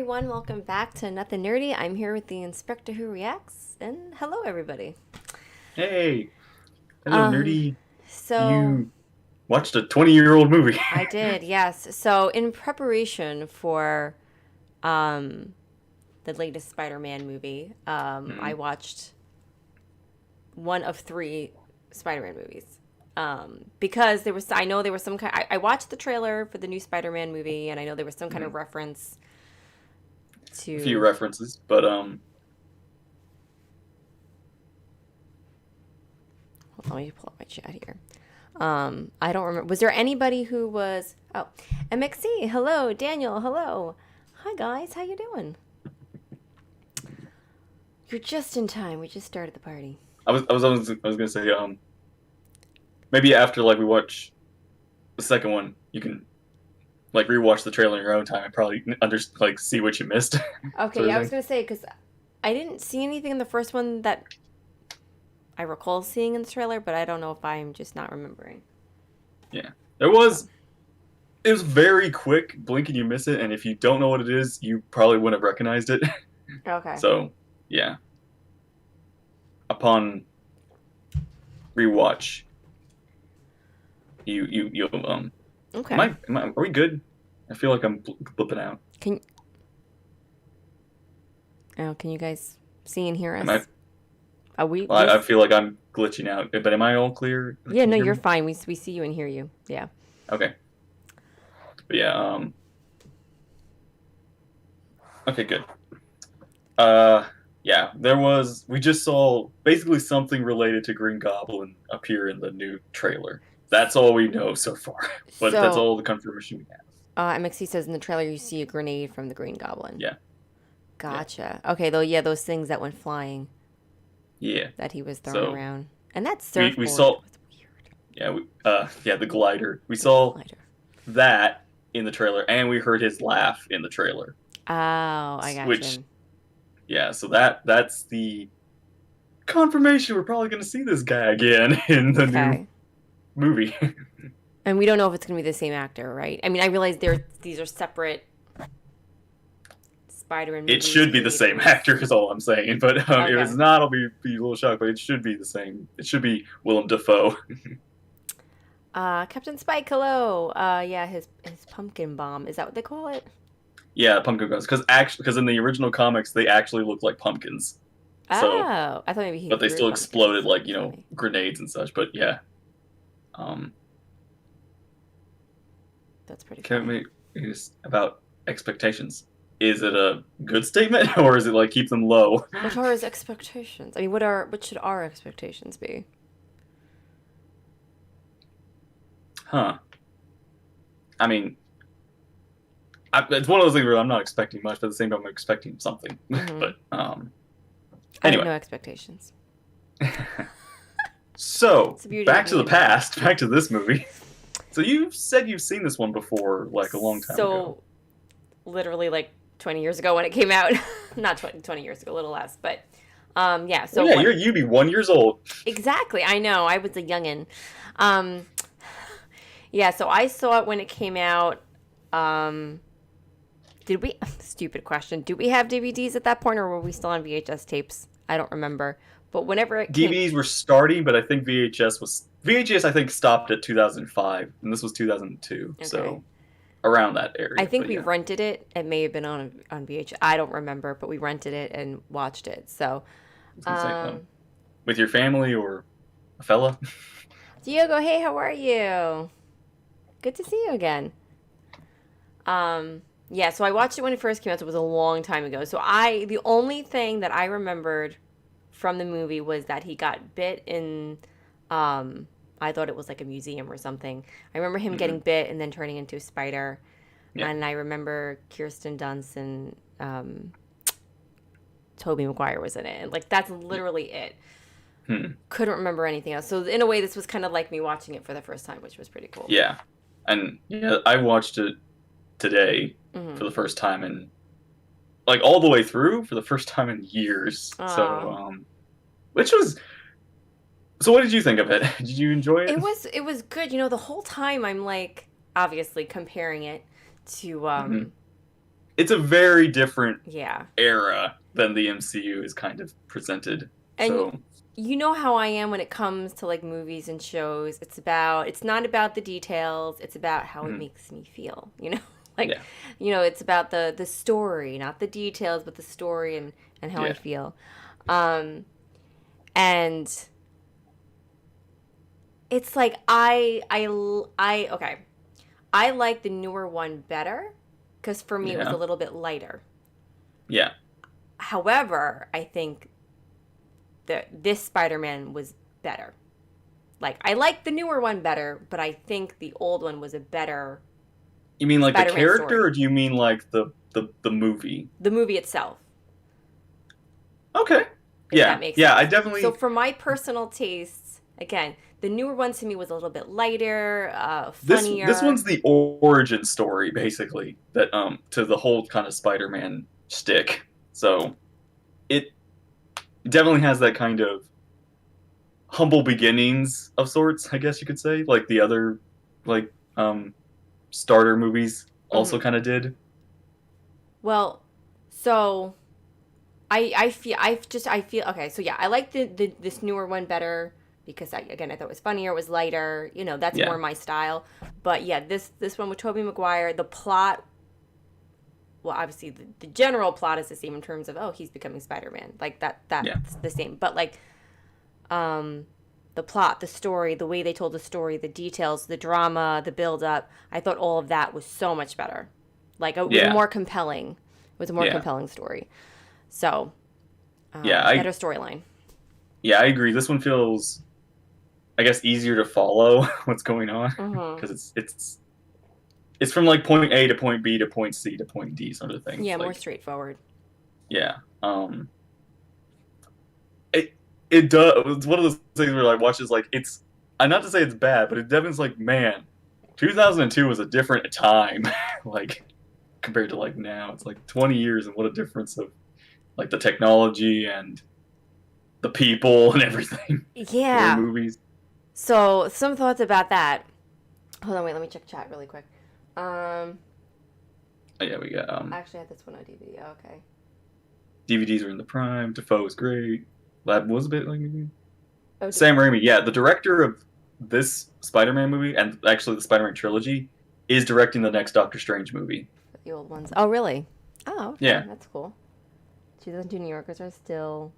everyone, welcome back to Nothing Nerdy. I'm here with the Inspector Who Reacts, and hello everybody. Hey, hello, Um, nerdy. so You watched a 20-year-old movie. I did, yes. So in preparation for um the latest Spider-Man movie, I Mhm. watched one of three Spider-Man movies. Because there was, I know there was some kind. I watched the trailer for the new Spider-Man movie, and I know there was some kind of Mhm. reference A few to. references, but Hold on, let me pull up my chat here. I don't remember. Was there anybody who was? Oh, MXC. Hello, Daniel. Hello. Hi guys. How you doing? You're just in time. We just started the party. I was gonna say maybe after like we watch the second one, you can like rewatch the trailer in your own time and probably like see what you missed, Okay. sort of Yeah, I was thing. gonna say because I didn't see anything in the first one that I recall seeing in the trailer, but I don't know if I'm just not remembering. Yeah, there So was. It was very quick. Blink and you miss it, and if you don't know what it is, you probably wouldn't have recognized it. okay. So yeah, upon rewatch, you Okay. are we good? I feel like I'm blipping out. Can can you guys see and hear Am I? us? Are we Well, we're I feel like I'm glitching out. But am I all clear? Yeah, Can no, you hear you're me? fine. We see you and hear you. Yeah. Okay. But yeah. Okay. Good. Uh. Yeah. There was. We just saw basically something related to Green Goblin appear in the new trailer. That's all we know so far. But that's So all the confirmation we have. MXC says in the trailer you see a grenade from the Green Goblin. Yeah. Yeah. Gotcha. Okay, though, yeah, those things that went flying Yeah. that he was throwing So around. And that we surfboard saw. was weird. Yeah. Yeah. The glider. We The saw glider. that in the trailer, and we heard his laugh in the trailer. Oh, I got Which you. yeah, so that's the confirmation we're probably going to see this guy again in the new Okay. movie. And we don't know if it's going to be the same actor, right? I mean, I realize these are separate Spider-Man It movies, should be the same creators. actor, is all I'm saying. But if it's Okay. not, I'll be a little shocked. But it should be the same. It should be Willem Dafoe. Captain Spike, hello. Yeah, his pumpkin bomb. Is that what they call it? Yeah, pumpkin guns. Because in the original comics, they actually look like pumpkins. So, Oh, I thought maybe he but they threw still exploded pumpkins. like That's funny. grenades and such. But yeah, um, That's pretty can funny. we just about expectations? Is it a good statement or is it like keep them low? What are his expectations? I mean, what should our expectations be? Huh. I mean, it's one of those things where I'm not expecting much, but at the same time, I'm expecting something. Mm-hmm. But I have anyway, no expectations. so It's the beauty of back to being the a nerd. past, back to this movie. So you said you've seen this one before, like a long time ago. So, literally like 20 years ago when it came out. Not 20 years ago, a little less, but yeah, Well, so yeah, what you'd be 1 years old. exactly? I know. I was a youngin. Um yeah, so I saw it when it came out. Um did we stupid question. Did we have DVDs at that point or were we still on VHS tapes? I don't remember. But whenever it came DVDs were starting, but I think VHS. I think stopped at 2005, and this was 2002, okay. so around that I area. think But we yeah, rented it. It may have been on VH. I don't remember, but we rented it and watched it. So, I was gonna say, um, with your family or a fella. Diogo, hey, how are you? Good to see you again. Yeah, so I watched it when it first came out. So it was a long time ago. The only thing that I remembered from the movie was that he got bit in. Um, I thought it was like a museum or something. I remember him Hmm. getting bit and then turning into a spider. Yeah. And I remember Kirsten Dunst and Toby Maguire was in it. And like that's literally it. Hmm. Couldn't remember anything else. So in a way, this was kind of like me watching it for the first time, which was pretty cool. Yeah. And yeah, I watched it today Mm-hmm. for the first time in like all the way through for the first time in years. So, Oh, which was so. What did you think of it? Did you enjoy it? it was good. You know, the whole time I'm like obviously comparing it to Hmm. it's a very different Yeah. era than the MCU is kind of presented. And So, you know how I am when it comes to like movies and shows. It's not about the details, it's about how it mhm, makes me feel, you know? Like, yeah, it's about the story, not the details, but the story and how I yeah, feel. Um and it's like okay. I like the newer one better cuz for me it was a yeah, little bit lighter. yeah. However, I think that this Spider-Man was better. Like I like the newer one better, but I think the old one was a better You mean like the Spider-Man character, story. or do you mean like the movie? The movie itself, Okay. if that Yeah, makes yeah. I sense. So definitely for my personal tastes, again, the newer one to me was a little bit lighter, this funnier. one's the origin story basically that to the whole kind of Spider-Man shtick. So it definitely has that kind of humble beginnings of sorts, I guess you could say, like the other like starter movies also Hmm. kind of did. Well, so I feel okay. So yeah, I like the this newer one better because again I thought it was funnier, it was lighter. That's Yeah, more my style. But yeah, this one with Tobey Maguire, the plot. Well, obviously the general plot is the same in terms of he's becoming Spider-Man, like yeah, that's the same. But like um, the plot, the story, the way they told the story, the details, the drama, the build up, I thought all of that was so much better. Like it was yeah, more compelling. It was a more yeah, compelling story. So yeah. better storyline. I agree. This one feels, I guess, easier to follow what's going on Mm-hmm. because it's from like point A to point B to point C to point D sort of thing. Yeah, more Like, straightforward. yeah, it it does. It's one of those things where like watches like it's. I'm not to say it's bad, but it definitely like man, 2002 was a different time, like compared to like now. It's like 20 years, and what a difference of like the technology and the people and everything were in Yeah. movies. So some thoughts about that. Hold on, wait. Let me check chat really quick. Um, Oh, yeah, we got I actually had this one on DVD. Okay. DVDs are in the prime. Defoe is great. Lab was a bit like Oh, Sam Raimi. Yeah, the director of this Spider-Man movie and actually the Spider-Man trilogy is directing the next Doctor Strange movie. the old ones. Oh, really? Oh, okay. Yeah, That's cool. 2002 New Yorkers are still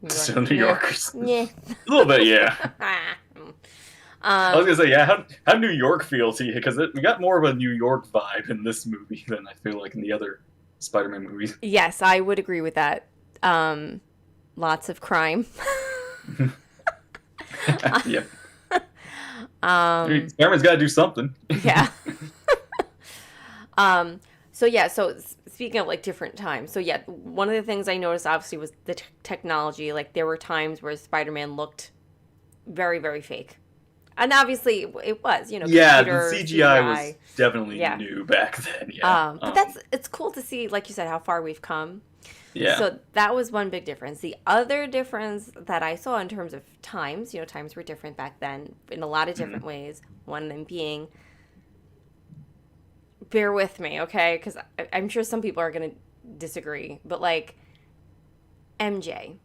New York. so New Yeah. Yorkers. Yeah. A little bit, yeah. I was um, gonna say, yeah. How New York feel to you? Because we got more of a New York vibe in this movie than I feel like in the other Spider-Man movies. yes, I would agree with that. Um, Lots of crime. Yeah, I mean, um, Spider-Man's got to do something. yeah. So yeah, speaking of like different times, so yeah, one of the things I noticed obviously was the technology. Like there were times where Spider-Man looked very, very fake, and obviously it was, Yeah, the computer CGI was CGI. definitely Yeah. new back then. Yeah, But it's cool to see, like you said, how far we've come. yeah, So that was one big difference. The other difference that I saw in terms of times, times were different back then in a lot of different mhm. ways. One of them being, bear with me, okay? Because I'm sure some people are going to disagree, but like MJ.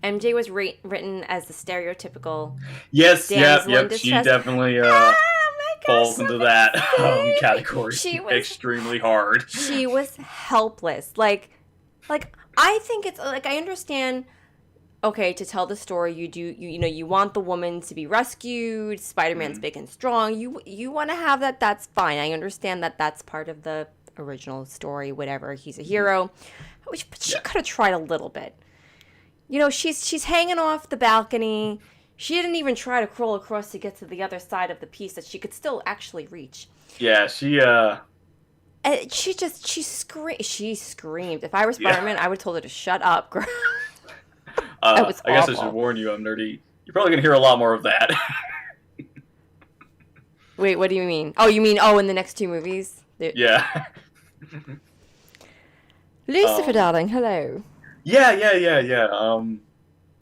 MJ was written as the stereotypical Yes, yep, damsel in yep. She distress. definitely Oh my gosh, falls stop into it, that Steve! category She was extremely hard. she was helpless. Like I think it's like I understand. Okay, to tell the story, you want the woman to be rescued. Spider-Man's Mhm. big and strong. You want to have that. That's fine. I understand that that's part of the original story. Whatever. He's a Mhm. hero. But she Yeah, could have tried a little bit. She's hanging off the balcony. She didn't even try to crawl across to get to the other side of the piece that she could still actually reach. yeah. She And she screamed. If I were yeah. Spider-Man, I would have told her to shut up, girl. That was I guess I should awful. warn you, I'm nerdy. You're probably gonna hear a lot more of that. Wait, what do you mean? Oh, in the next two movies? Yeah. Lucifer, um. darling, hello. Yeah, yeah, yeah, yeah.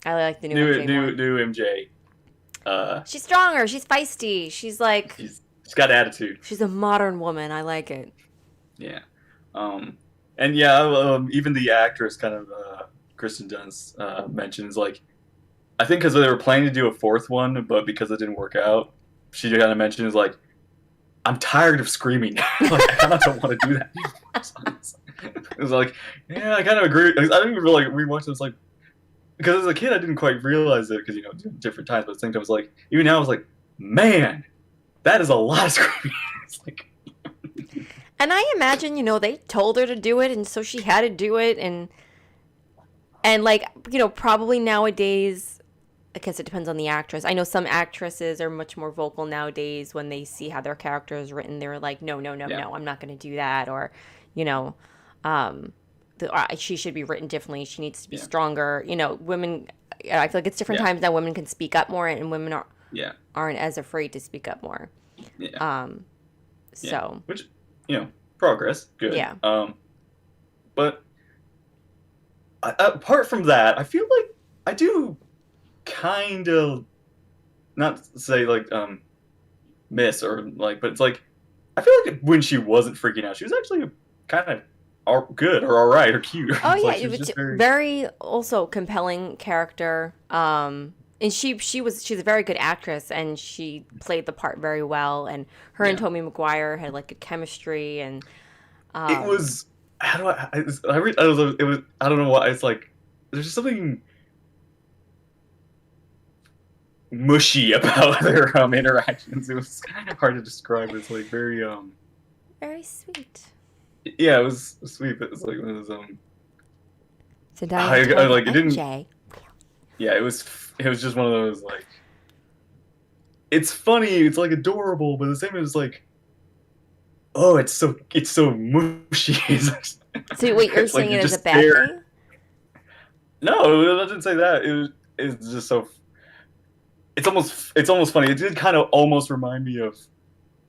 I like the new New, MJ new, more. new MJ. She's stronger. She's feisty. She's like, She's got attitude. she's a modern woman. I like it. Yeah. Um. And yeah, even the actress kind of Kristen Dunst mentions like I think because they were planning to do a fourth one, but because it didn't work out, she kind of mentions like I'm tired of screaming. Like I kind of don't want to do that anymore. It was like, yeah, I kind of agree. I didn't even really rewatch it. It was like because as a kid I didn't quite realize it because different times, but at the same time I was like even now I was like, man, that is a lot of screaming. It's like And I imagine, they told her to do it, and so she had to do it, and like, probably nowadays, I guess it depends on the actress. I know some actresses are much more vocal nowadays when they see how their character is written. They're like, no, no, no, yeah, no, I'm not going to do that, or, you know, she should be written differently. She needs to be yeah, stronger. Women. I feel like it's different yeah, times that women can speak up more, and women yeah, aren't as afraid to speak up more. yeah, Um, yeah. so Which progress, good. yeah. But apart from that, I feel like I do kind of not say like miss or like, but it's like I feel like when she wasn't freaking out, she was actually kind of good or all right or cute. Oh It's yeah, like she it was was just very very also compelling character. And she's a very good actress, and she played the part very well. And her and yeah. Tobey Maguire had like good chemistry, and It um, was how do I don't know, it was I don't know why it's like there's just something mushy about their interactions. It was kind of hard to describe. It's like very very sweet. yeah, it was sweet, but it's like it was Zendaya, I Toby, like it didn't MJ. yeah, it was just one of those like it's funny, it's like adorable, but the same as like oh, it's so mushy. So wait, you're It's like saying you're it as a just bad scared. thing? No, I didn't say that. It's just so it's almost funny. It did kind of almost remind me of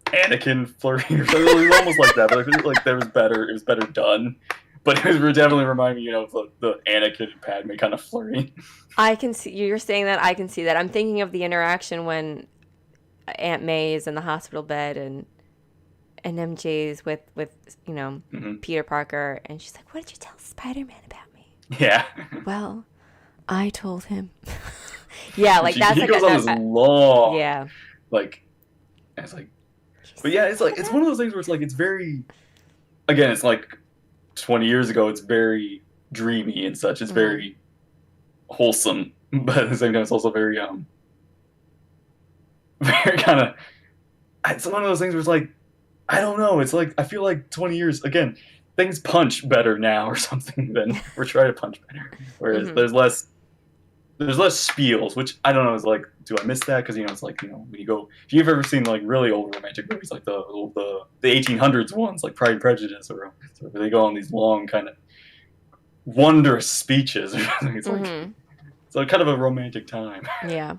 Anakin flirting or something. It was almost like that, but I feel like there was better. It was better done. But it was definitely reminding me, of the Anakin and Padme kind of flirting. I can see you're saying that. I can see that. I'm thinking of the interaction when Aunt May is in the hospital bed, and MJ's with Hmm. Peter Parker, and she's like, "What did you tell Spider-Man about me?" Yeah. Well, I told him. Yeah, like that's He like goes on this long, yeah. like, and it's like, He's but yeah, it's like it's one of those things where it's like it's very, again, it's like 20 years ago. It's very dreamy and such. It's Mhm. very wholesome, but at the same time, it's also very very kind of. It's one of those things where it's like I don't know. It's like I feel like 20 years again. Things punch better now or something than or try to punch better. Whereas Mhm. there's less spiels, which I don't know. Is like, do I miss that? Because it's like when you go, if you've ever seen like really old romantic movies, like the 1800s ones, like Pride and Prejudice, or where they go on these long kind of wondrous speeches. Or something. It's like Mhm. it's like kind of a romantic time. Yeah.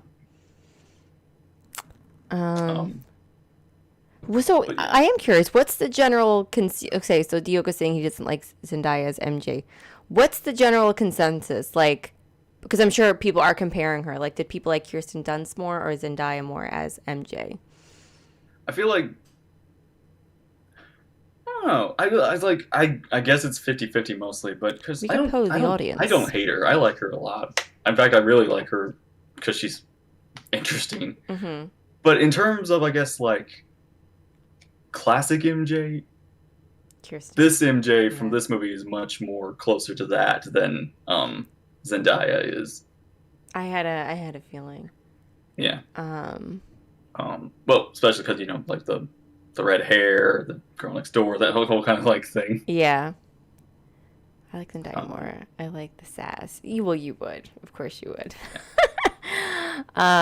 Um. Um, Well, so but yeah, I am curious. What's the general okay? So Diogo's saying he doesn't like Zendaya as MJ. What's the general consensus? Like, because I'm sure people are comparing her. Like, did people like Kirsten Dunst more or Zendaya more as MJ? I feel like I don't know. I was like I guess it's 50-50 mostly, but because We I could don't pose I the don't I don't audience. hate her. I like her a lot. In fact, I really like her because she's interesting. Mm-hmm. But in terms of I guess like classic MJ, Kirsten. this MJ from Yeah. this movie is much more closer to that than Zendaya is. I had a feeling. Yeah. Um. Well, especially because like the red hair, the girl next door, that whole kind of like thing. Yeah. I like Zendaya Um, more. I like the sass. You would. Of course you would.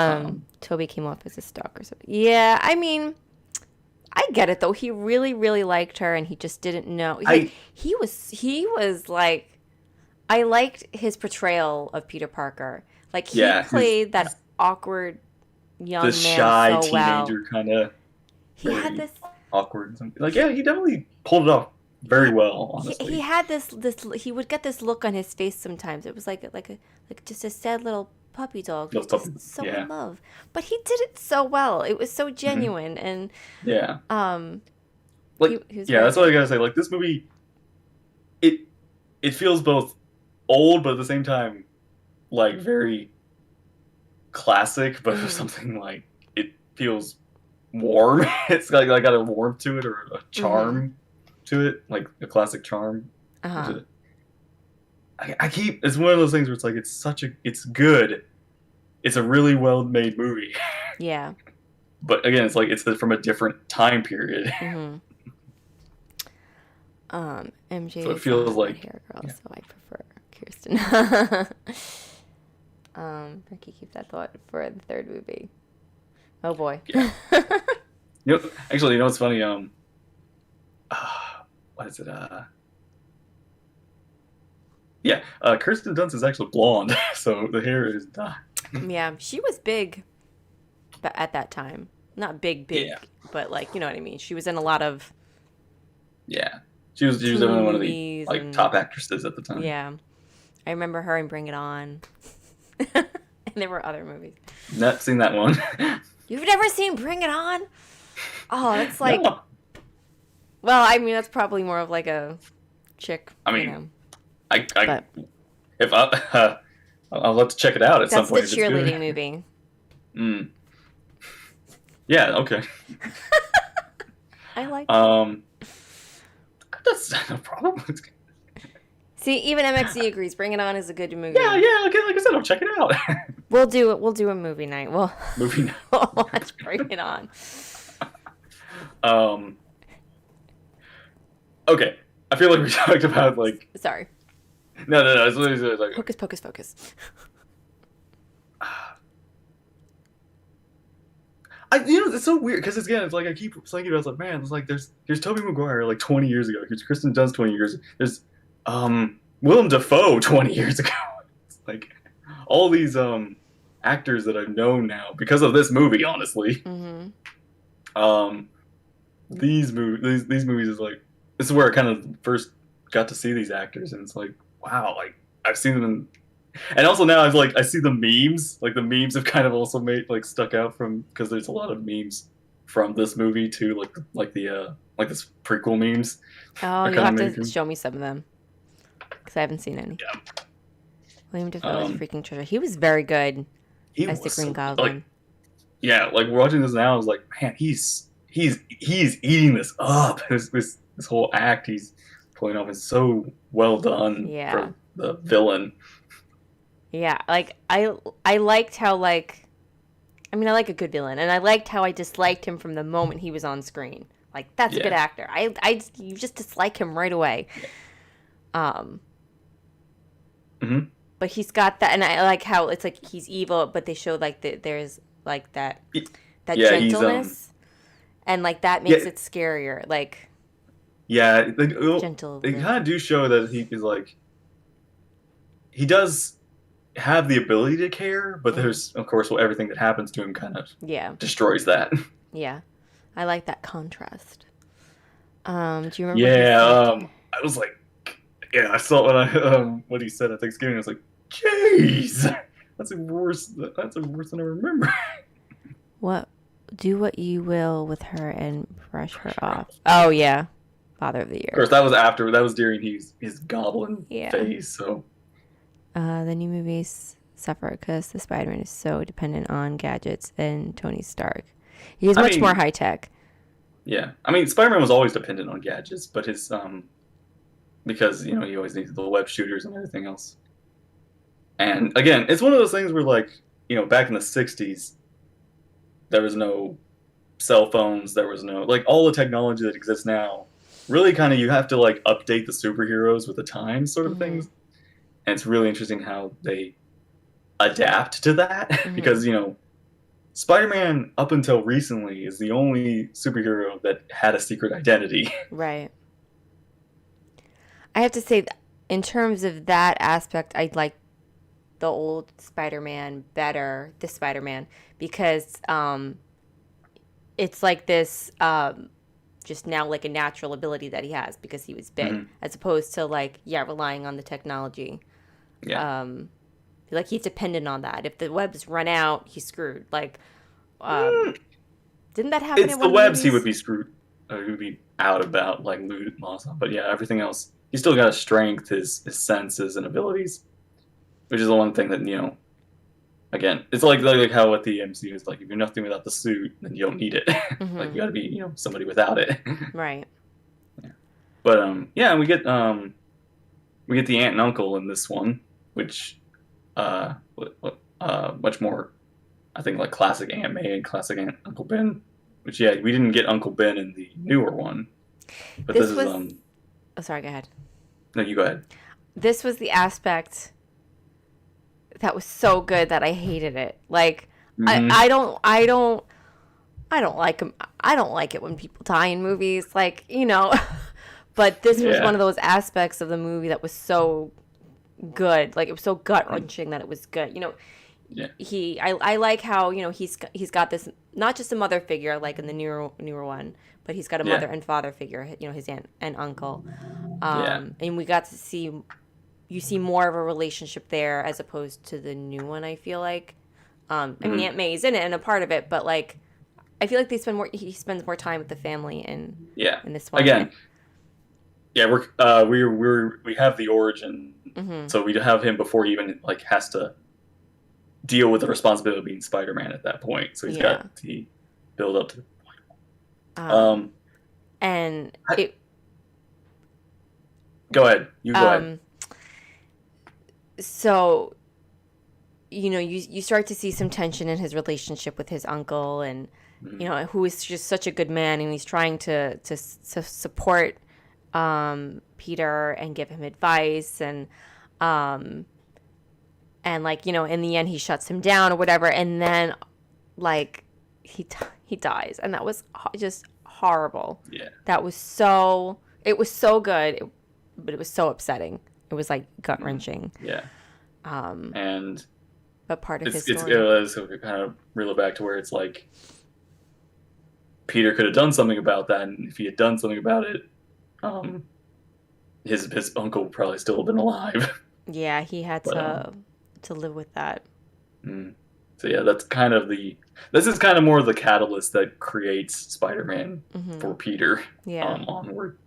yeah. Toby came off as a stalker. So yeah, I mean, I get it though. He really, really liked her, and he just didn't know. I He was like, I liked his portrayal of Peter Parker. Like he yeah, played that he's awkward the young man shy so well. teenager kind of He had very this. awkward. Like, yeah, he definitely pulled it off He very had, well, he honestly. had this he would get this look on his face sometimes. It was like just a sad little puppy dog Those who's puppy, just so yeah, in love. But he did it so well. It was so hmm genuine, and yeah. um Like, he was yeah, very that's what I good. gotta say. Like, this movie, it it feels both old, but at the same time like very classic, but for Mm-hmm. something like it feels warm. It's like got a warmth to it or a Mm-hmm. charm to it, like a classic charm. Which Uh-huh. is, I keep it's one of those things where it's like it's good. It's a really well made movie, Yeah. but again, it's like it's from a different time period, Mm-hmm. so MJ it is a feels hot red like hair girl, yeah, so I prefer Kirsten. Ricky, keep that thought for the third movie. Oh boy. yeah. Actually, what's funny? Uh, what is it? Yeah, Kirsten Dunst is actually blonde, so the hair is not. Yeah, she was big at that time. Not big, Yeah, big, but like, you know what I mean. She was in a lot of yeah. She was teen definitely one of the movies like and top actresses at the time. yeah. I remember her in Bring It On. And there were other movies. Not seen that one. You've never seen Bring It On? Oh, that's like, No, well, I mean, that's probably more of like a chick, I you mean, know. I But if I'll have to check it out at some that's the point if it's good. cheerleading movie. Mm. Yeah, okay. I liked it. Um, that's no problem. See, even MXC agrees. Bring It On is a good Yeah, movie. yeah. Okay, like I said, I'll check it out. We'll do it. We'll do a movie night. We'll, Movie. we'll watch Bring It On. Um. Okay, I feel like we talked about like Sorry. no. It's literally like Hocus Pocus Focus. it's so weird because again, it's like I keep thinking about it's like man, it's like there's Tobey Maguire like 20 years ago. Here's Kristen Dunst 20 years. There's Willem Dafoe 20 years ago. It's like all these actors that I've known now because of this movie. Honestly, Mm-hmm. um, these movies is like this is where I kind of first got to see these actors, and it's like wow, like I've seen them in and also now I've like I see the memes. Like the memes have kind of also made like stuck out from because there's a lot of memes from this movie too, like the like this prequel memes Oh, are you'll kind of have made to from. show me some of them because I haven't seen any. Yeah, William Dafoe is a um, freaking treasure. He was very good he as the was Green so like Goblin. yeah, like watching this now, I was like, man, he's eating this up. This whole act he's pulling off is so well done Yeah. for the villain. Yeah. Like I liked how like I mean I like a good villain and I liked how I disliked him from the moment he was on screen. Like that's a good Yeah, actor. You just dislike him right away. Um hmm but he's got that and I like how it's like he's evil but they show like there's like that yeah, he's gentleness and like that yeah makes it scarier. Like yeah. They gentleness. kind of do show that he is like he does have the ability to care, but Hmm. there's of course well, everything that happens to him kind of Yeah. destroys that. Yeah. I like that contrast. Do you remember what he Yeah, said? I was like, yeah, I saw what he said at Thanksgiving. I was like, jeez, that's a worse. That's a worse than I remember. What do what you will with her and brush her off. Oh yeah. Father of the Of Year. course, that was after. That was during his goblin Yeah. phase. So The new movies suffer because the Spider-Man is so dependent on gadgets and Tony Stark. He's I much more mean, high tech. yeah, I mean, Spider-Man was always dependent on gadgets, but his because he always needs the web shooters and everything else. And again, it's one of those things where like back in the '60s, there was no cell phones, there was no like all the technology that exists now. Really, kind of you have to like update the superheroes with the times, sort of Mm-hmm. things. And it's really interesting how they adapt to that Mm-hmm. because Spider-Man up until recently is the only superhero that had a secret identity. Right. I have to say, in terms of that aspect, I like the old Spider-Man better, this Spider-Man, because it's like this just now like a natural ability that he has because he was bit, Hmm. as opposed to like yeah relying on the technology. Yeah. Um, like he's dependent on that. If the webs run out, he's screwed. Like, Mm, didn't that happen it's in the one of the webs he would movies? be screwed. He would be out about like loot and loss. But yeah, everything else. he's still got his strength, his senses and abilities, which is the one thing that again, it's like how with the MCU is like if you're nothing without the suit, then you don't need it. Like Mm-hmm. you got to be somebody without it. Right. Yeah. But yeah, we get the aunt and uncle in this one, which much more I think like classic Aunt May and classic Aunt Uncle Ben. Which yeah, we didn't get Uncle Ben in the newer one, but this This is was. Oh, sorry. Go ahead. no, you go ahead. This was the aspect that was so good that I hated it. Like, Mm-hmm. I don't like 'em- I don't like it when people die in movies. Like, but this was one Yeah, of those aspects of the movie that was so good. Like, it was so gut wrenching that it was good. yeah, I like how he's got this, not just a mother figure like in the newer one, but he's got a yeah, mother and father figure. His aunt and uncle, yeah. and we got to see you see more of a relationship there as opposed to the new one. I feel like, I mean, Mm-hmm. Aunt May is in it and a part of it, but like I feel like he spends more time with the family Yeah. in this one. Again, yeah, we have the origin, Mm-hmm. so we have him before he even like has to deal with the responsibility of being Spider-Man at that point. So he's Yeah. got the build up to. Um, Um, and I, it go ahead. You go ahead. um so you start to see some tension in his relationship with his uncle, and Mhm. who is just such a good man, and he's trying to support Peter and give him advice, um and like in the end he shuts him down or whatever, and then like he dies, and that was just horrible. Yeah, That was it was so good, but it was so upsetting. It was like gut mhm. wrenching, Yeah, um and but part of his it's story. so we kind of reel it back to where it's like Peter could have done something about that, and if he had done something about it, um, his uncle would probably still have been alive. Yeah, he had But to live with that. mm. So yeah, that's kind of this is kind of more of the catalyst that creates Spider-Man Hmm. for Peter Yeah, onward.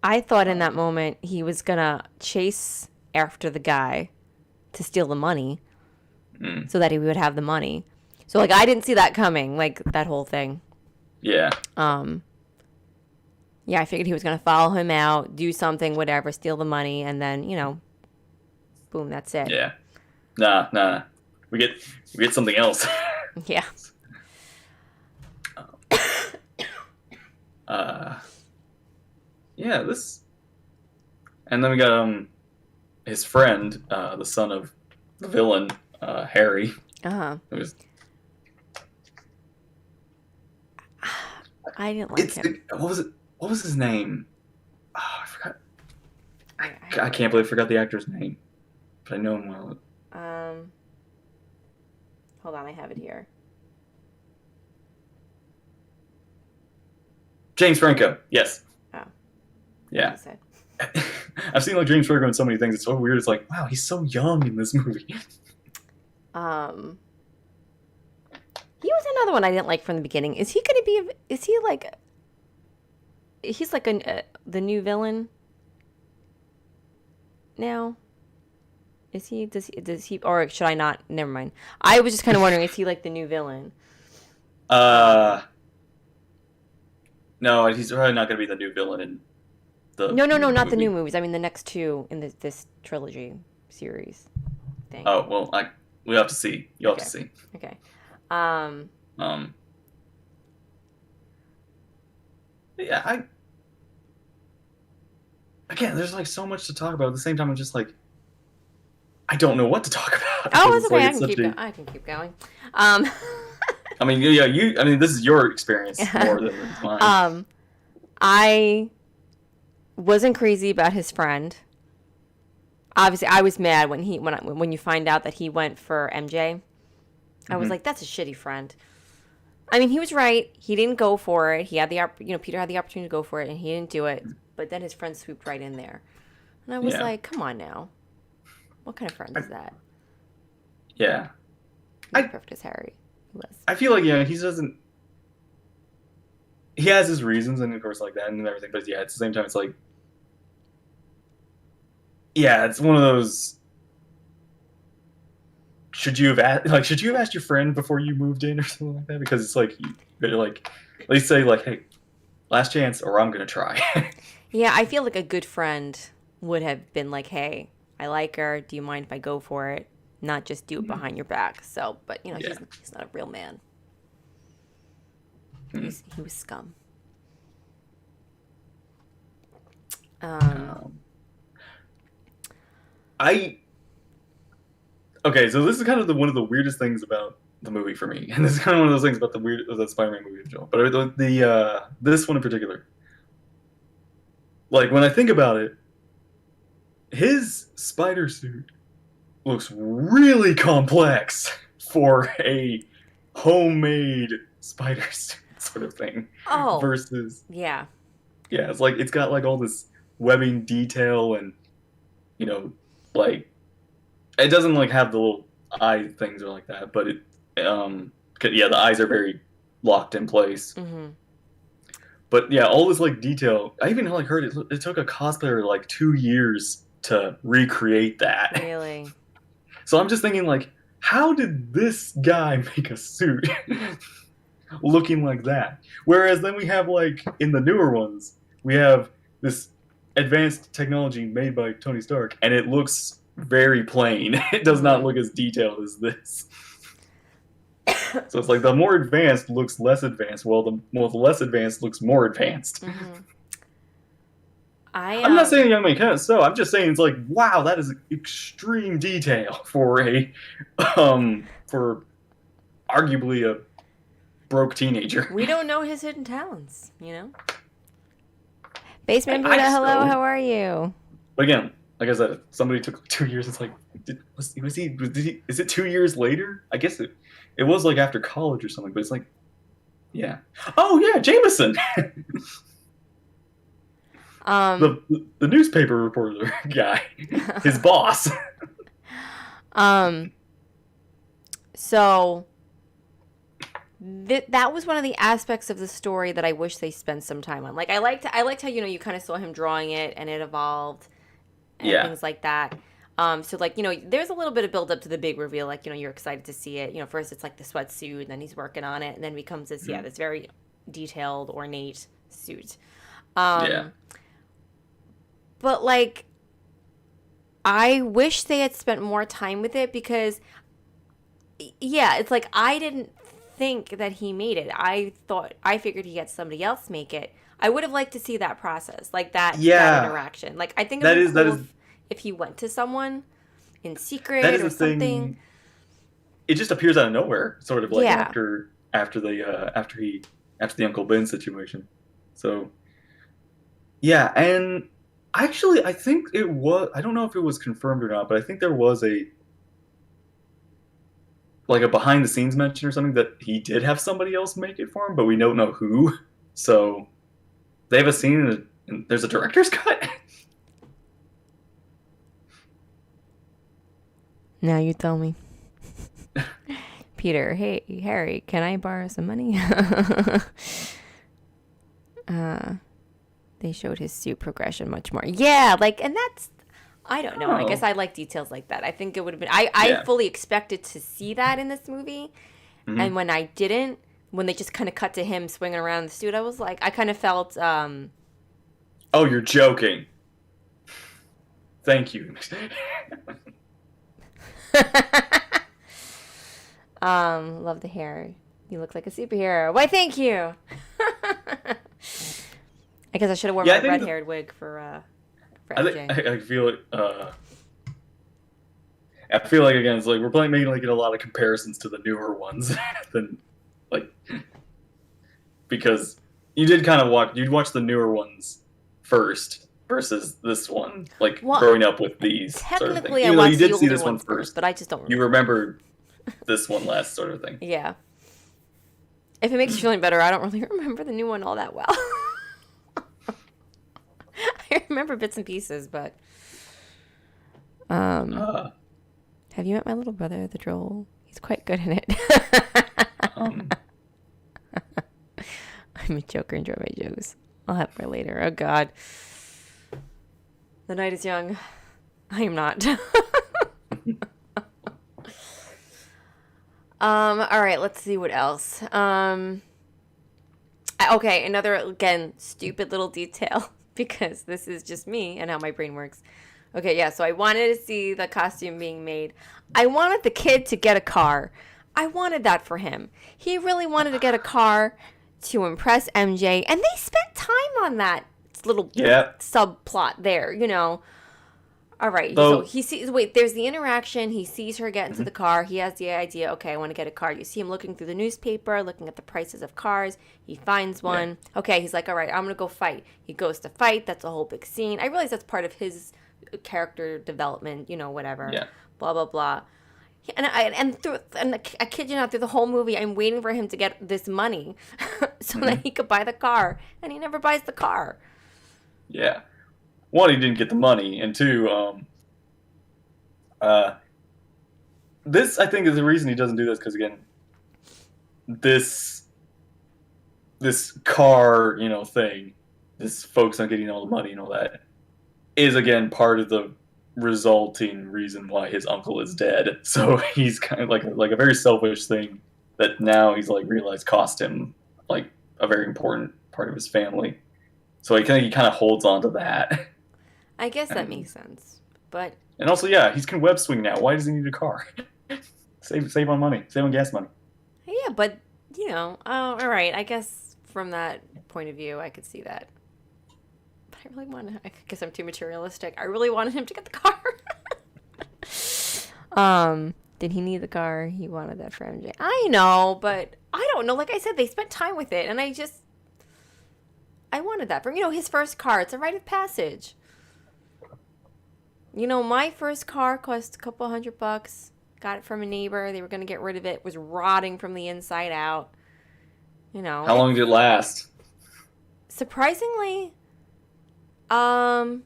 I thought in that Um, moment he was gonna chase after the guy to steal the money mm, so that he would have the money. So like I didn't see that coming, like that whole thing. yeah, Um, yeah, I figured he was gonna follow him out, do something, whatever, steal the money, and then boom, that's it. yeah. Nah. We get we get something else. Yeah. uh, yeah, this, and then we got his friend, the son of the villain, Harry. Uh huh. It was I didn't like him. what was it? What was his name? Oh, I forgot. Wait, I I have it can't believe I forgot the actor's name, but I know him well. here. Hold on, I have it here. James Franco. Yes. Oh, what Yeah. you said. I've seen like James Franco in so many things. It's so weird. It's like, wow, he's so young in this movie. Um, he was another one I didn't like from the beginning. Is he gonna be? Is he like? He's like the new villain now. Is he? Does he? Or should I not? Never mind. I was just kind of wondering, is he like the new villain? Uh, Um, no, he's probably not going to be the new villain in the no, new not the new movie. movies. I mean the next two in this trilogy series thing. Oh well, we have to see. You'll have to Okay. see. Okay. Um, Um, yeah, I again, there's like so much to talk about. At the same time, I'm just like, I don't know what to talk about oh, because it's it's okay. like I it's can such keep going. a. I can keep going. Um, I mean, yeah, you. I mean, this is your experience more than it's mine. um, I wasn't crazy about his friend. Obviously, I was mad when you find out that he went for MJ. I was Hmm. like, that's a shitty friend. I mean, he was right. He didn't go for it. He had Peter had the opportunity to go for it, and he didn't do it. But then his friend swooped right in there, and I was Yeah, like, come on now, what kind of friend is that? yeah. He was I perfect as Harry. He was. I feel like yeah, he doesn't. he has his reasons, and of course, like that and everything. But yeah, at the same time, it's like, yeah, it's one of those. Should you have asked your friend before you moved in or something like that? Because it's like you better like at least say like, hey, last chance, or I'm gonna try. Yeah, I feel like a good friend would have been like, "Hey, I like her. Do you mind if I go for it?" Not just do it Mhm. behind your back. So, but Yeah. he's not a real man. Mhm. He was scum. Um, Um, I okay, so this is kind of one of the weirdest things about the movie for me, and this is kind of one of those things about the Spider-Man movie in general. But this one in particular, like when I think about it, his spider suit looks really complex for a homemade spider suit sort of thing oh, versus yeah. yeah, it's like it's got like all this webbing detail and you know like it doesn't like have the little eye things or like that, but yeah, the eyes are very locked in place. Mm-hmm. But yeah, all this like detail. I even like heard it took a cosplayer like 2 years to recreate that. Really? So I'm just thinking like, how did this guy make a suit looking like that? Whereas then we have like in the newer ones, we have this advanced technology made by Tony Stark, and it looks very plain. It does not Mm-hmm. look as detailed as this. So it's like the more advanced looks less advanced, while the less advanced looks more advanced. Mm-hmm. I I'm not saying Young Man can't sew. I'm just saying it's like, wow, that is extreme detail for for arguably a broke teenager. we don't know his hidden talents, Baseman I Buddha, just hello, know. how are you? But again, like I said, somebody took 2 years. It's like, is it 2 years later? I guess it was like after college or something. But it's like, yeah. Oh yeah, Jameson, Um, the the newspaper reporter guy, his boss. um, so that was one of the aspects of the story that I wish they spent some time on. Like I liked how you kind of saw him drawing it and it evolved and Yeah. things like that. So like there's a little bit of build up to the big reveal. Like you're excited to see it. First it's like the sweatsuit, and then he's working on it, and then becomes this Mhm. this very detailed, ornate suit. Yeah. Um, but like I wish they had spent more time with it because yeah, it's like I didn't think that he made it. I figured he had somebody else make it. I would have liked to see that process, like that Yeah. interaction. Like I think it would That have been is that cool is if he went to someone in that secret is or the something. thing. It just appears out of nowhere, sort of like Yeah. after the Uncle Ben situation. So yeah, and actually, I think it was. I don't know if it was confirmed or not, but I think there was a behind the scenes mention or something that he did have somebody else make it for him, but we don't know who. So they have a scene and there's a director's cut. Now you tell me. Peter, hey, Harry, can I borrow some money? uh, they showed his suit progression much more. Yeah, like, and that's, I don't know. I guess Oh, I like details like that. I think it would have been, I yeah. fully expected to see that in this movie. And Hmm. when I didn't, when they just kind of cut to him swinging around the suit, I was like, I kind of felt, Oh, you're joking. Thank you. love the hair. You look like a superhero. Why, thank you. I guess I should have worn Yeah, my I think red-haired wig for I think MJ. I feel it. I feel like again, it's like we're playing making like a lot of comparisons to the newer ones than like because you'd watch the newer ones first versus this one, like Well, growing up with these sort of thing. technically, I Even though you watched the did see older this one ones first, first, but I just don't you remember. remember this one last sort of thing. Yeah. If it makes you feeling better, I don't really remember the new one all that well. I remember bits and pieces, but um, Uh, have you met my little brother, the troll? He's quite good in it. um, I'm a joker. Enjoy my jokes. I'll have more later. Oh God. The night is young. I am not. All right, let's see what else. Okay, another, again, stupid little detail because this is just me and how my brain works. Okay, yeah, so I wanted to see the costume being made. I wanted the kid to get a car. I wanted that for him. He really wanted to get a car to impress MJ, and they spent time on that little Yeah. subplot there, you know. All right. So Though, he sees, wait, there's the interaction. He sees her get into the car. He has the idea, okay, I want to get a car. You see him looking through the newspaper, looking at the prices of cars. He finds one. yeah. Okay, he's like, all right, I'm going to go fight. He goes to fight. That's a whole big scene. I realize that's part of his character development, you know, whatever. Yeah. Blah, blah, blah. I kid you not, through the whole movie, I'm waiting for him to get this money so that he could buy the car. And he never buys the car. Yeah. One, he didn't get the money, and two, this I think is the reason he doesn't do this because again, this car, you know, thing, this focus on getting all the money and all that, is again part of the resulting reason why his uncle is dead. So he's kind of like a very selfish thing that now he's like realized cost him like a very important part of his family. So I think he kind of holds on to that. I guess that makes sense. But And also, yeah, he's can web swing now. Why does he need a car? save on money, save on gas money. yeah, but you know, oh, all right. I guess from that point of view, I could see that. But I really want to. I guess I'm too materialistic. I really wanted him to get the car. Did he need the car? He wanted that for MJ. I know, but I don't know. Like I said, they spent time with it, and I wanted that for his first car. It's a rite of passage. You know, my first car cost a couple $100. Got it from a neighbor. They were going to get rid of it. It was rotting from the inside out. You know. How long did it last? Surprisingly, You're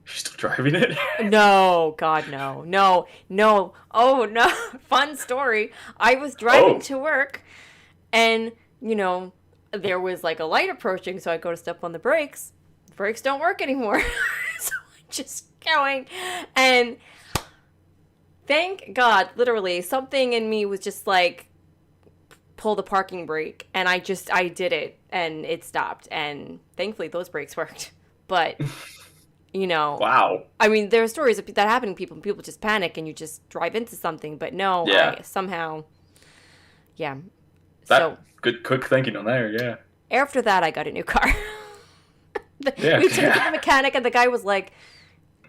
still driving it? no, God, no. Oh, no. Fun story. I was driving to work and, there was like a light approaching. So I go to step on the brakes. The brakes don't work anymore. So I'm just going and thank God, literally, something in me was just like, pull the parking brake. And I did it and it stopped. And thankfully those brakes worked. But, Wow. I mean, there are stories that happen to people and people just panic and you just drive into something. But no, Yeah. Yeah. So good quick thinking on there, yeah. After that, I got a new car. Yeah. We took it to the mechanic and the guy was like,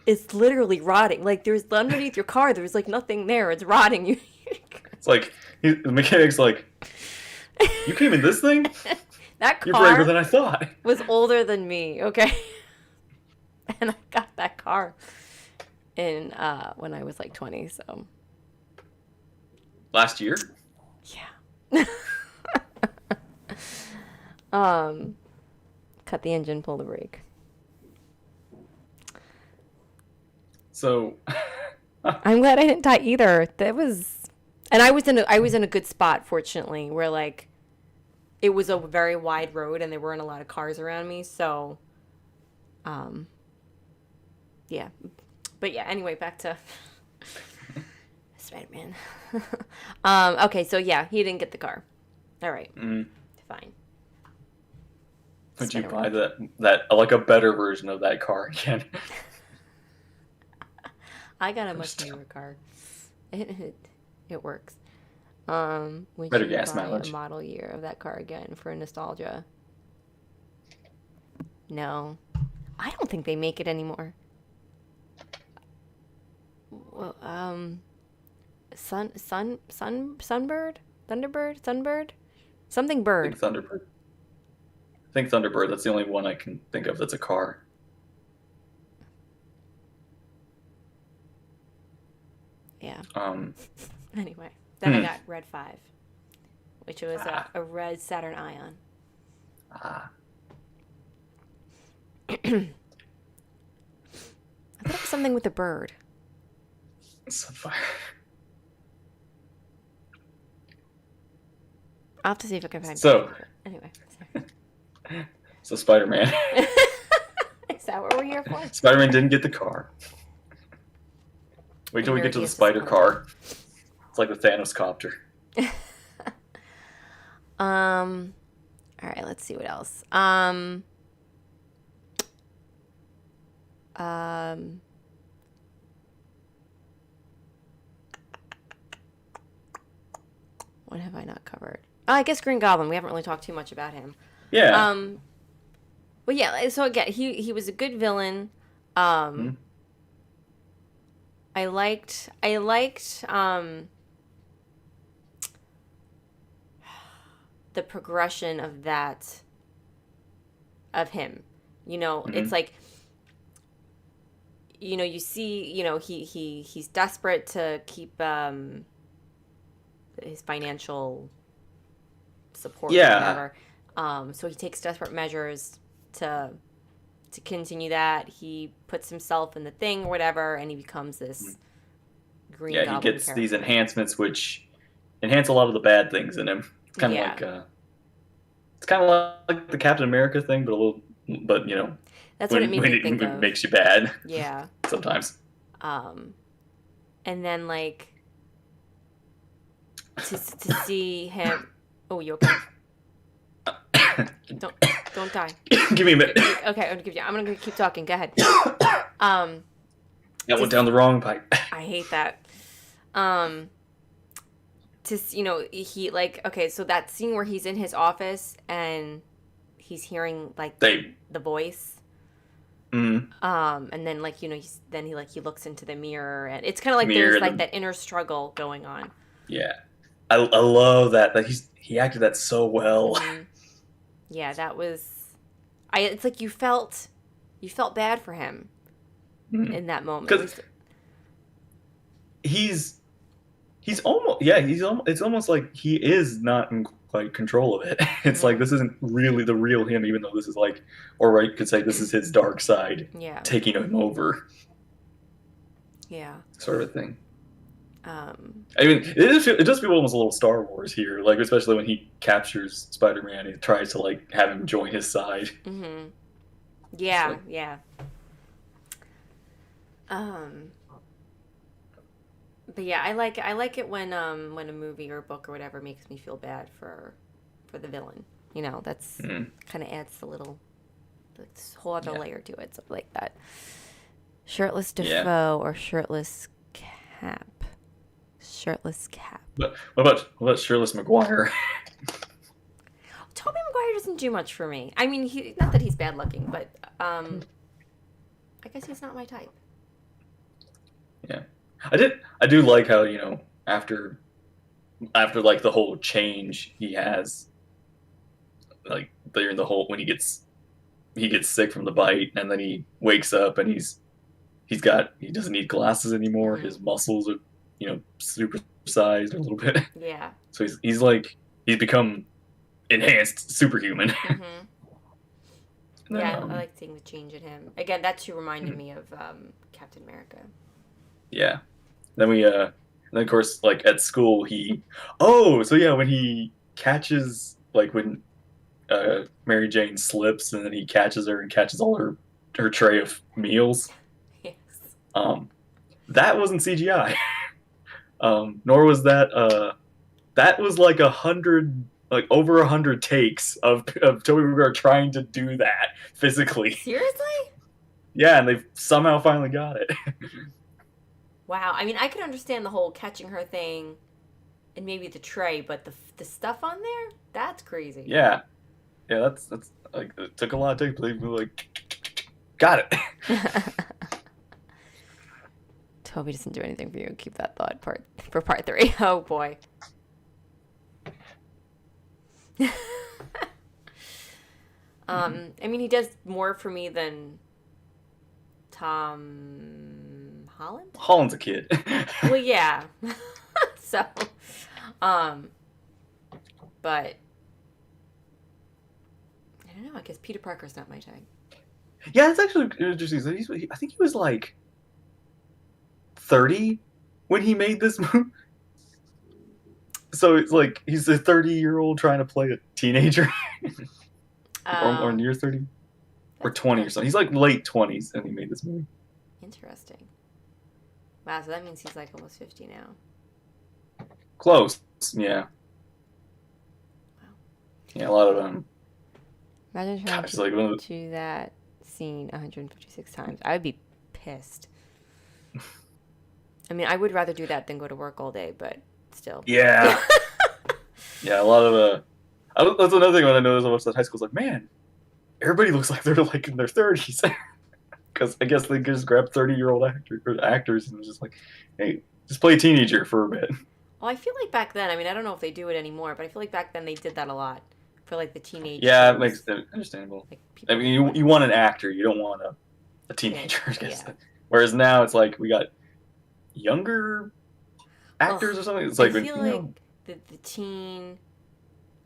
it's literally rotting. Like, there's underneath your car, there's like nothing there. It's rotting. It's like, the mechanic's like, you came in this thing? That You're braver car than I thought. was older than me, okay? And I got that car in when I was like 20, so. Last year? Yeah. Cut the engine, pull the brake. So I'm glad I didn't die either. And I was in a good spot, fortunately, where like it was a very wide road and there weren't a lot of cars around me, so yeah. But yeah, anyway, back to Spider-Man. Okay, so yeah, he didn't get the car. All right. Fine. Would you buy that like a better version of that car again? I got a much newer car. It works. Would Better you gas buy mileage. a model year of that car again for nostalgia? No, I don't think they make it anymore. Well, Sunbird, Thunderbird, something I bird. think Thunderbird. I think Thunderbird, that's the only one I can think of that's a car. Yeah. Um, Anyway, then I got Red 5, which was a red Saturn Ion. I thought it was something with a bird. Sunfire. I'll have to see if I can find it. So, Anyway. So Spider-Man. Is that what we're here for? Spider-Man didn't get the car. Wait till we get to Nerdy the is spider disappointed. car. It's like the Thanos copter. Um. All right. Let's see what else. Um. What have I not covered? Oh, I guess Green Goblin. We haven't really talked too much about him. Yeah. Um. But yeah. So again, he was a good villain. Um. Mhm. I liked the progression of that of him. It's Mhm. like you see, he's desperate to keep his financial support or Yeah. whatever. So he takes desperate measures to continue that. He puts himself in the thing or whatever, and he becomes this Green Yeah, he Goblin gets these character. enhancements which enhance a lot of the bad things in him. It's kind of Yeah, like it's kind of like the Captain America thing, but a little, but that's what it when made me think it of. makes you bad Yeah. sometimes. Um, and then like to see him. Oh, you okay? Don't don't die. Give me a minute. Okay, I'm gonna keep talking. Go ahead. Um, That went just down the wrong pipe. I hate that. Um, he like okay, so that scene where he's in his office and he's hearing like They, the voice. mm, And then like then he looks into the mirror and it's kind of like there's mirror like the, that inner struggle going on. yeah. I love that he acted that so well. Hmm. Yeah, that was. It's like you felt bad for him in that moment. At Because least. he's almost, yeah, it's almost like he is not in like control of it. It's like Hmm. this isn't really the real him, even though this is like, or you could say this is his dark side Yeah. taking him over, Yeah. sort of thing. Um. I mean, it does feel almost a little Star Wars here, like especially when he captures Spider-Man and tries to like have him join his side. Hmm. It's Yeah. like, Yeah. Um. But yeah, I like it when a movie or a book or whatever makes me feel bad for the villain. That's mm, kind of adds this whole other yeah, layer to it. Something like that. Shirtless yeah. Defoe or shirtless Cap. Shirtless Cap. But what about Shirtless McGuire? Tobey Maguire doesn't do much for me. I mean, he not that he's bad looking, but I guess he's not my type. Yeah, I do like how after like the whole change he has, like during the whole when he gets sick from the bite and then he wakes up and he doesn't need glasses anymore. Hmm. His muscles are super sized a little bit. Yeah. So he's become enhanced superhuman. Hmm. And then, Yeah, I like seeing the change in him. Again, that too reminded me of Captain America. yeah. Then of course like at school so yeah, when he catches like when Mary Jane slips and then he catches her and catches all her tray of meals. Yes. Um, that wasn't CGI. Nor was that was like over 100 takes of Toby Maguire trying to do that physically. Seriously? Yeah, and they've somehow finally got it. Wow. I mean, I could understand the whole catching her thing and maybe the tray, but the stuff on there, that's crazy. Yeah, yeah, that's like it took a lot of takes, but they were like, got it. Toby doesn't do anything for you. Keep that thought for part 3. Oh boy. I mean, he does more for me than Tom Holland. Holland's a kid. Well, yeah. So, um, but I don't know. I guess Peter Parker's not my type. Yeah, it's actually interesting. So I think he was like 30 when he made this movie. So it's like he's a 30-year-old trying to play a teenager. or Oh, near 30 or that's 20 or that's something. He's like late 20s and he made this movie. interesting. Wow, so that means he's like almost 50 now. Close. Yeah. Wow. Yeah, a lot of Imagine trying gosh, to like one of the, do that scene 156 times. I would be pissed. I mean, I would rather do that than go to work all day, but still. yeah. Yeah, a lot of that's another thing when I noticed I watched that high school. It's like, man, everybody looks like they're like in their 30s. Because I guess they just grab 30-year-old actors and just like, hey, just play a teenager for a bit. Well, I feel like back then, I mean, I don't know if they do it anymore, but I feel like back then they did that a lot for like the teenage Yeah, it makes shows. it understandable. Like I people mean, look like you want an actor, you don't want a kid. teenager, I guess. Yeah. Whereas now it's like we got younger Ugh. actors or something. It's I like, feel like the teen.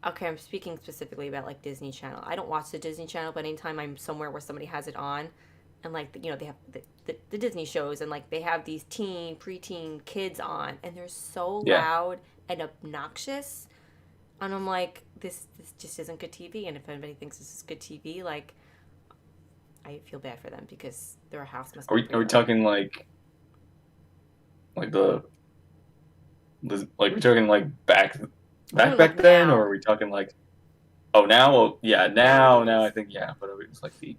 Okay, I'm speaking specifically about like Disney Channel. I don't watch the Disney Channel, but anytime I'm somewhere where somebody has it on, and like they have the Disney shows, and like they have these preteen kids on, and they're so yeah, loud and obnoxious, and I'm like, this just isn't good TV. And if anybody thinks this is good TV, like I feel bad for them because their house must are be we pretty loud. talking like like we're talking like I'm talking back like then, or are now, we talking like oh now? Well, yeah, now nowadays, I think yeah, but it was like the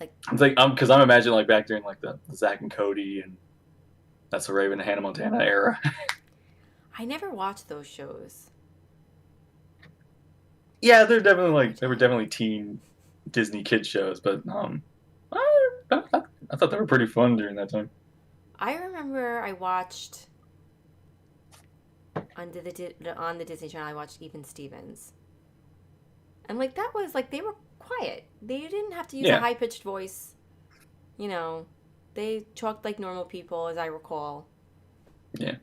like I'm like because I'm imagining like back during like the Zach and Cody and That's the Raven and Hannah Montana era. I never watched those shows. Yeah, they're definitely Never like they were did. definitely teen Disney kid shows, but I thought they were pretty fun during that time. I remember I watched on the Disney Channel. I watched Even Stevens, and like that was like they were quiet. They didn't have to use a Yeah, high pitched voice. You know, they talked like normal people, as I recall. yeah,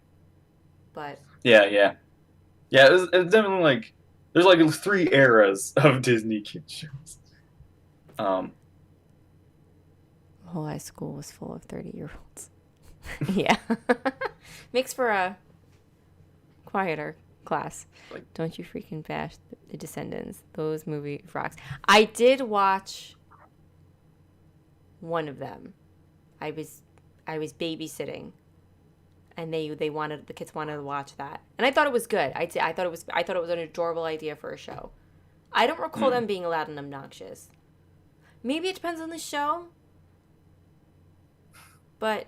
But yeah. It's definitely like there's like three eras of Disney kid shows. Um, whole high school was full of 30-year-olds. Yeah, makes for a quieter class. like Don't you freaking bash the Descendants. Those movie rocks. I did watch one of them. I was I was babysitting, and they wanted the kids wanted to watch that, and I thought it was good. I thought it was an adorable idea for a show. I don't recall mm, them being loud and obnoxious. Maybe it depends on the show, but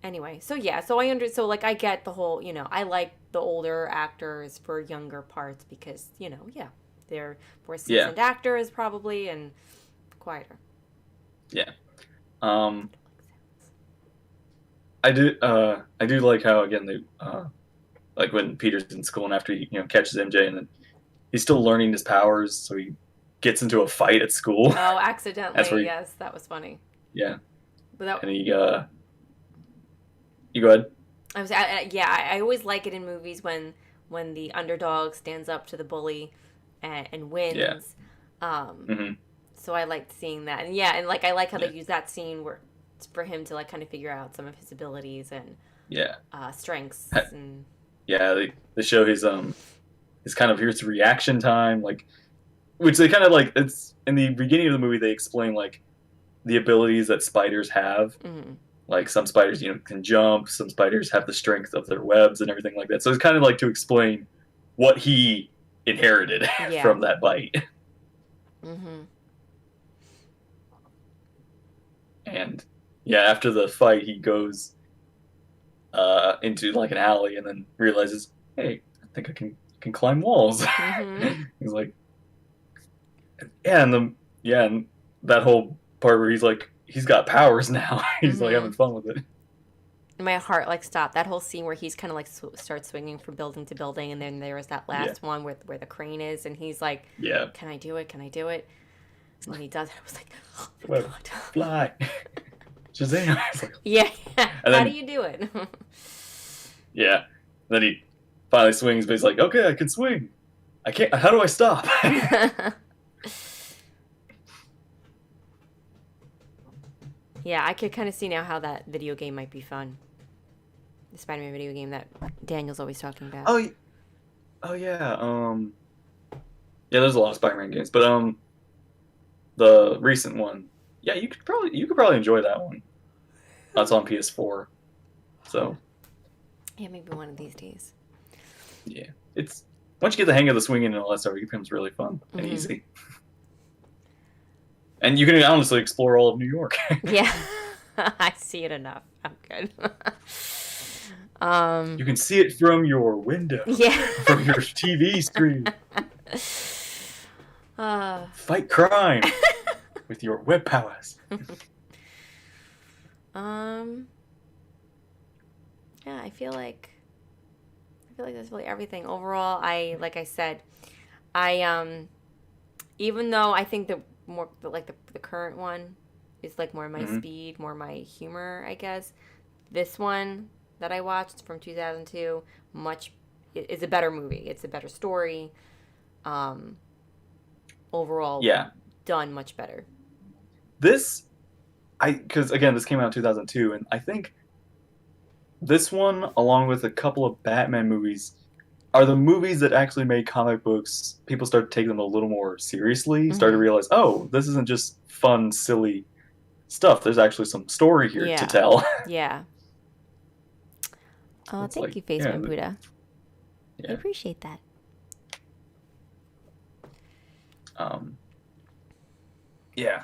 anyway. So yeah, so like I get the whole, I like the older actors for younger parts because, yeah, they're more yeah, seasoned actors probably and quieter. yeah. Um, I do like how again they like when Peter's in school and after he catches MJ and then he's still learning his powers, so he gets into a fight at school. Oh, That's where accidentally. Yes, that was funny. yeah, But that and you go ahead. yeah, I always like it in movies when the underdog stands up to the bully and Yeah, wins. Um, hmm so I liked seeing that, and yeah, and like I like how they yeah, use that scene where for him to like kind of figure out some of his abilities and yeah, strengths and yeah. They show his kind of here's reaction time, like which they kind of like. It's in the beginning of the movie they explain like the abilities that spiders have. mm-hmm. Like some spiders, can jump. Some spiders have the strength of their webs and everything like that. So it's kind of like to explain what he inherited Yeah. from that bite. Mm-hmm. And yeah, after the fight, he goes into like an alley and then realizes, hey, I think I can climb walls. Mm-hmm. He's like, yeah, and that whole part where he's like, he's got powers now. He's like Mm-hmm. having fun with it. My heart like stopped. That whole scene where he's kind of like starts swinging from building to building, and then there was that Yeah, last one where the crane is, and he's like, yeah. "Can I do it? Can I do it?" And when he does it, I was like, "Oh my Whatever. god!" Fly, Shazam! It's like, Yeah, yeah. and How do then you do it? yeah, then he finally swings, but he's like, okay, I can swing. I can't. How do I stop? Yeah, I could kind of see now how that video game might be fun. The Spider-Man video game that Daniel's always talking about. oh, oh yeah. Yeah, there's a lot of Spider-Man games, but the recent one, yeah, you could probably enjoy that one. That's on PS4, so Yeah, maybe one of these days. yeah, it's once you get the hang of the swinging and all that stuff, it becomes really fun and Mm-hmm. easy, and you can honestly explore all of New York. Yeah, I see it enough. I'm good. You can see it from your window, Yeah. from your TV screen. uh, Fight crime with your web powers. um, yeah, I feel like that's really everything. Overall, like I said, I even though I think the current one is like more my Hmm. speed, more my humor, I guess. This one that I watched from 2002 much is a better movie. It's a better story. Um, Overall Yeah, done much better. this because again, this came out in 2002, and I think this one, along with a couple of Batman movies, are the movies that actually made comic books. People started taking them a little more seriously. Started to Mm-hmm. realize, oh, this isn't just fun, silly stuff. There's actually some story here to Yeah. tell. Yeah. It's Thank like, you, Faceman Buddha. I yeah, appreciate that. um, yeah,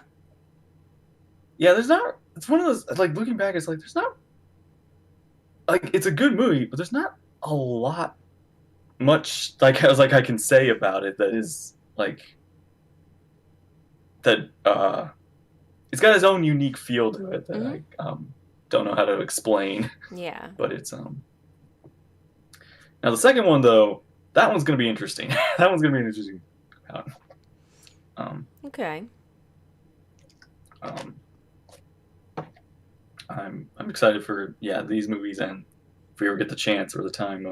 yeah. There's not. It's one of those like looking back. It's like there's not like it's a good movie, but there's not a lot much like I was like I can say about it that is like that. It's got its own unique feel to it that Mm-hmm. I don't know how to explain, Yeah. but it's now the second one though, that one's gonna be interesting. That one's gonna be an interesting. Um, um, Okay. um, I'm excited for these movies, and if we ever get the chance or the time,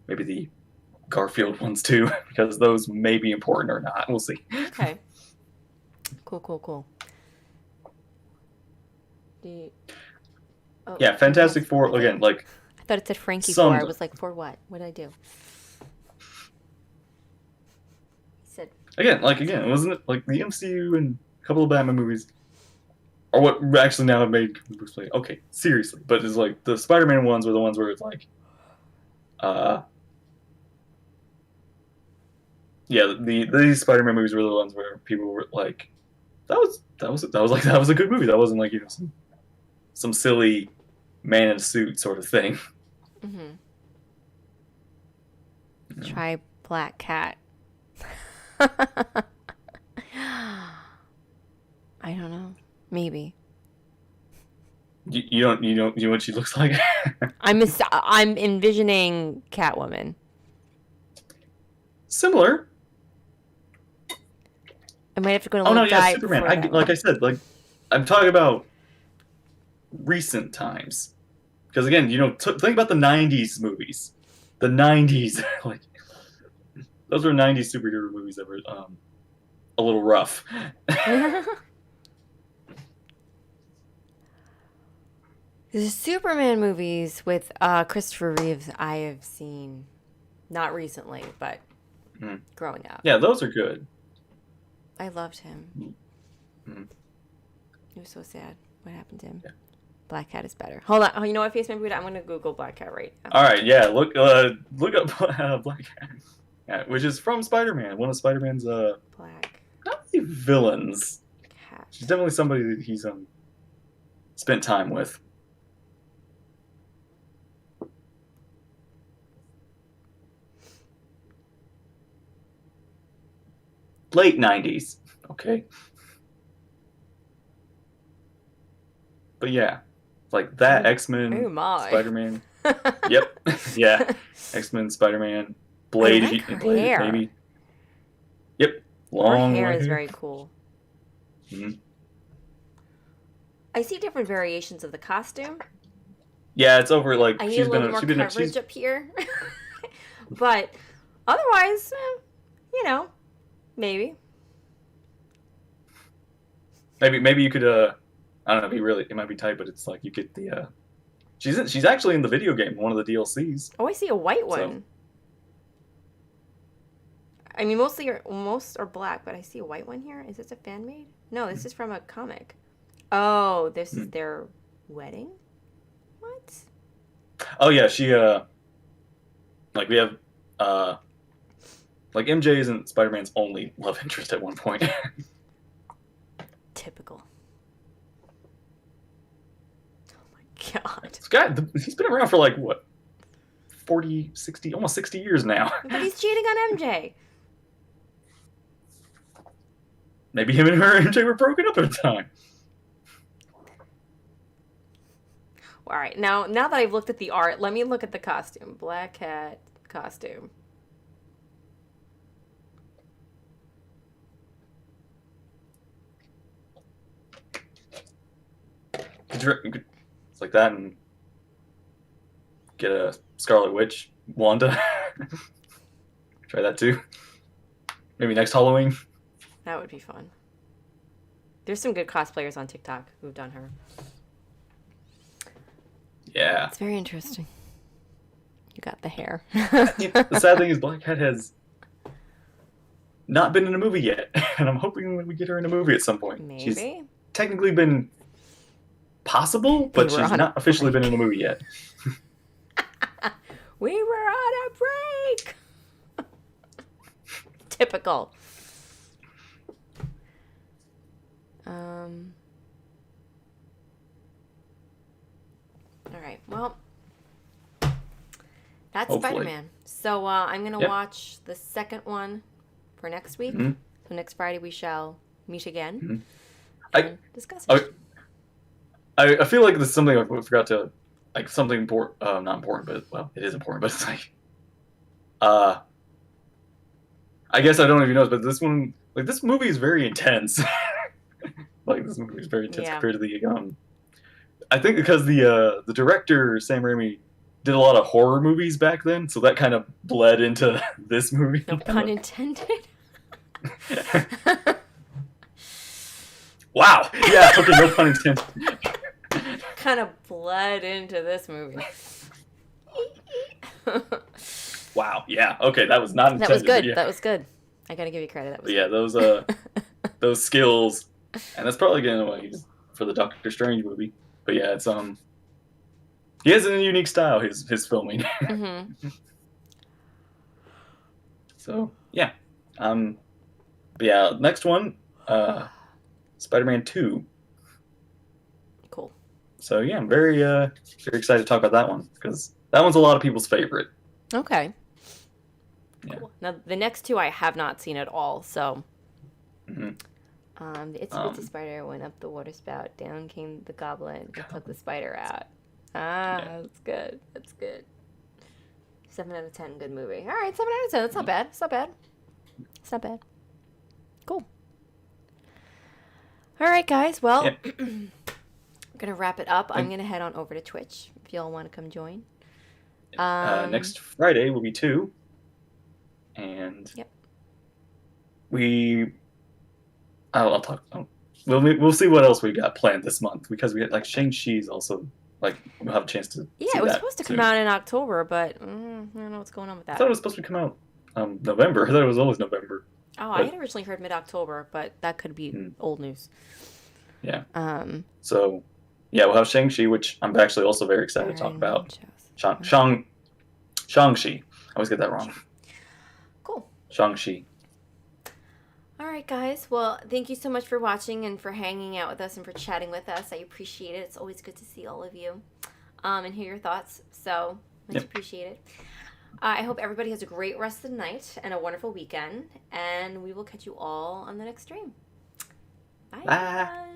maybe the Garfield ones too, because those may be important or not. We'll see. Okay. Cool. Cool. Cool. Do you, oh, Yeah, do you have? Fantastic Four again, like I thought it said Frankie Four. I sums was like, for what? What did I do? He said again, wasn't it like the MCU and a couple of Batman movies are what actually now have made comic books play. Okay, seriously, but it's like the Spider-Man ones were the ones where it's like, uh, yeah, these Spider-Man movies were the ones where people were like, that was a good movie. That wasn't like some silly man in a suit sort of thing. mm-hmm. You know? Try Black Cat. I don't know. Maybe. You know what she looks like. I'm envisioning Catwoman. Similar. I might have to go to Oh no, Little yeah, Guy Superman. before that Like I one. said, like I'm talking about recent times. Because again, think about the '90s movies. The '90s, like those were '90s superhero movies that were a little rough. The Superman movies with Christopher Reeves, I have seen not recently, but Mm. growing up. Yeah, those are good. I loved him. Mm. He was so sad. What happened to him? Yeah. Black Cat is better. Hold on. Oh, you know what, Face Maybe I'm going to Google Black Cat right now. All right, yeah, look up Black Cat, yeah, which is from Spider-Man. One of Spider-Man's Black not really villains. Cat. She's definitely somebody that he's spent time with. Late '90s, okay, but yeah, like that Oh X-Men, my. Spider-Man. Yep, yeah, X-Men, Spider-Man, I Blade, like her Blade, hair. maybe. Yep, Her long hair white is hair. very cool. Mhm. I see different variations of the costume. Yeah, it's over. Like I need a little bit more she's coverage up here. But otherwise, maybe. maybe you could I don't know. It might be tight, but it's like you get the she's actually in the video game, one of the DLCs. Oh, I see a white So one. I mean, most are black, but I see a white one here. Is this a fan made? No, this is from a comic. Oh, this is their wedding? What? Oh yeah, she like we have like MJ isn't Spider-Man's only love interest at one point. Typical. Oh my god. This guy, he's been around for like what, 40, 60, almost 60 years now. But he's cheating on MJ. Maybe him and her and MJ were broken up at the time. All right, now that I've looked at the art, let me look at the costume. Black Cat costume. It's like that, and get a Scarlet Witch, Wanda. Try that too. Maybe next Halloween. That would be fun. There's some good cosplayers on TikTok who've done her. Yeah. It's very interesting. You got the hair. The sad thing is Black Cat has not been in a movie yet, and I'm hoping we get her in a movie at some point. Maybe. She's technically been possible, but she's not officially been in a movie yet. We were on a break. Typical. All right. Well, that's Hopefully. Spider-Man. So I'm gonna watch the second one for next week. Mm-hmm. So next Friday we shall meet again Mm-hmm. and discuss it. I feel like this is something I forgot to, like, something important, not important, but, well, it is important, but it's like, I guess I don't know if you noticed, but this one, like, this movie is very intense. Like, this movie is very intense compared to the, I think because the director, Sam Raimi, did a lot of horror movies back then, so that kind of bled into this movie. No pun intended. Wow. Yeah, okay, no pun intended. Kind of bled into this movie. Wow. Yeah. Okay, that was not intended. That was good. Yeah. That was good. I gotta give you credit. That was yeah, those skills, and that's probably gonna use for the Doctor Strange movie. But yeah, it's he has a unique style. His filming. Mm-hmm. So yeah, but yeah, next one, Spider-Man 2. Cool. So yeah, I'm very excited to talk about that one because that one's a lot of people's favorite. Okay. Yeah. Cool. Now the next two I have not seen at all. So, Mm-hmm. the Itsy Bitsy Spider went up the water spout. Down came the goblin and took the spider out. That's good. That's good. 7 out of 10. Good movie. All right, 7 out of 10. That's not bad. It's not bad. It's not bad. Cool. All right, guys. Well, I'm gonna wrap it up. I'm gonna head on over to Twitch if y'all want to come join. Next Friday will be 2, and I'll talk. We'll see what else we got planned this month because we had like Shang-Chi's also we'll have a chance to. Yeah, see it was that supposed to soon. come out in October, but I don't know what's going on with I that. thought it was supposed to come out November. I thought it was always November. Oh, I had originally heard mid-October, but that could be old news. Yeah. So, yeah, we'll have Shang-Chi, which I'm actually also very excited to talk about. Shang-Chi. I always get that wrong. Cool. Shang-Chi. All right, guys. Well, thank you so much for watching and for hanging out with us and for chatting with us. I appreciate it. It's always good to see all of you and hear your thoughts. So much appreciated. I hope everybody has a great rest of the night and a wonderful weekend. And we will catch you all on the next stream. Bye. Bye.